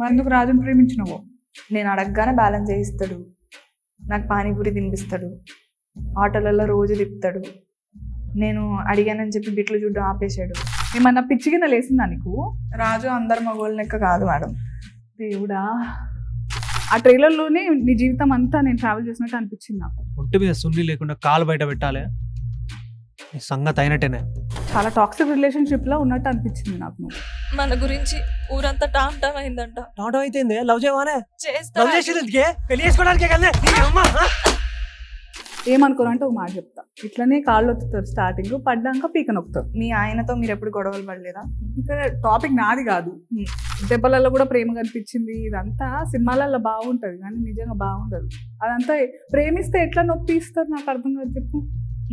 నువ్వెందుకు రాజుని ప్రేమించినవో? నేను అడగగానే బ్యాలెన్స్ చేయిస్తాడు, నాకు పానీపూరి తినిపిస్తాడు, ఆటోలలో రోజు తిప్పుతాడు. నేను అడిగానని చెప్పి బిట్లు చూడడం ఆపేశాడు. ఏమన్నా పిచ్చి కింద లేసిందా నీకు? రాజు అందరు మగోళ్ళ లెక్క కాదు మేడం. దేవుడా, ఆ ట్రైలర్లోనే నీ జీవితం అంతా నేను ట్రావెల్ చేసినట్టు అనిపించింది నాకు. ఒంటి మీద సున్ని లేకుండా కాలు బయట పెట్టాలి, నీ సంగతి అయినట్టేనే. చాలా టాక్సిక్ రిలేషన్షిప్ లో ఉన్నట్టు అనిపించింది నాకు. నువ్వు మన గురించి ఊరంతా టామ్ టామ్ అయిందంట. టాటో అయితే లవ్ చేయవానే? చేస్తా లవ్ చేసేది పెళ్లి చేసుకోవడానికే కదా. ఏమనుకోరంటే ఒక మాట చెప్తా, ఇట్లనే కాళ్ళు ఒత్తుతారు, స్టార్టింగ్ పడ్డాక పీక నొక్కుతారు. మీ ఆయనతో మీరు ఎప్పుడు గొడవలు పడలేదా? ఇక్కడ టాపిక్ నాది కాదు. దెబ్బలలో కూడా ప్రేమ కనిపించింది. ఇదంతా సినిమాలలో బాగుంటది కానీ నిజంగా బాగుండదు. అదంతా ప్రేమిస్తే ఎట్లా నొప్పి ఇస్తారు నాకు అర్థం కాదు. చెప్పు.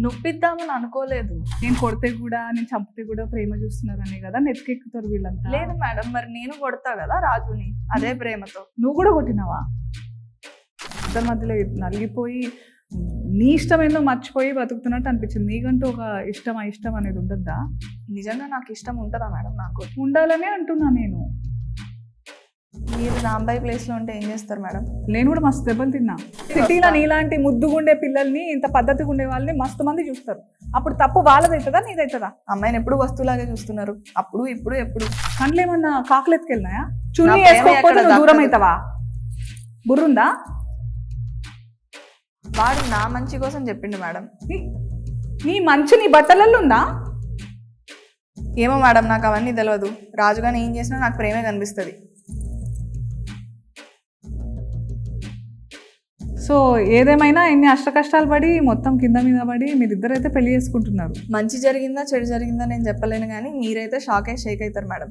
నొప్పిద్దామని అనుకోలేదు. నేను కొడితే కూడా నేను చంపితే కూడా ప్రేమ చూస్తున్నారనే కదా నెత్తికెక్కుతారు వీళ్ళంతా. లేదు మేడం, మరి నేను కొడతా కదా రాజుని అదే ప్రేమతో. నువ్వు కూడా కొట్టినావా? ఇద్దరి మధ్యలో నలిగిపోయి నీ ఇష్టం ఏందో మర్చిపోయి బతుకుతున్నట్టు అనిపించింది. నీకంటూ ఒక ఇష్టం ఇష్టం అనేది ఉండద్దా? నిజంగా నాకు ఇష్టం ఉంటుందా మేడం? నాకు ఉండాలనే అంటున్నా నేను. మీరు రాంబాయి ప్లేస్లో ఉంటే ఏం చేస్తారు మేడం? నేను కూడా మస్తు దెబ్బలు తిన్నా. సిటీలో నీలాంటి ముద్దుగుండే పిల్లల్ని, ఇంత పద్ధతిగా ఉండే వాళ్ళని మస్తు మంది చూస్తారు. అప్పుడు తప్పు వాళ్ళదవుతుందా నీదవుతుందా? అమ్మాయిని ఎప్పుడు వస్తువులాగే చూస్తున్నారు, అప్పుడు ఇప్పుడు ఎప్పుడు. కండ్లు ఏమన్నా కాకులు ఎత్తుకెళ్ళినాయా? చున్నీ నా ప్రేమ వేసుకోకపోతే ఎక్కడ నువ్వు దూరం దక్కదు. అవుతావా? బుర్రుందా? వాడు నా మంచి కోసం చెప్పిండు మేడం. నీ మంచి నీ బట్టలలో ఉందా? ఏమో మేడం, నాకు అవన్నీ తెలియదు. రాజుగాని ఏం చేసినా నాకు ప్రేమే కనిపిస్తుంది. సో ఏదేమైనా ఎన్ని అష్ట కష్టాలు పడి మొత్తం కింద మీద పడి మీరిద్దరైతే పెళ్లి చేసుకుంటున్నారు. మంచి జరిగిందా చెడు జరిగిందా నేను చెప్పలేను, కానీ మీరైతే షేక్ అవుతారు మేడం.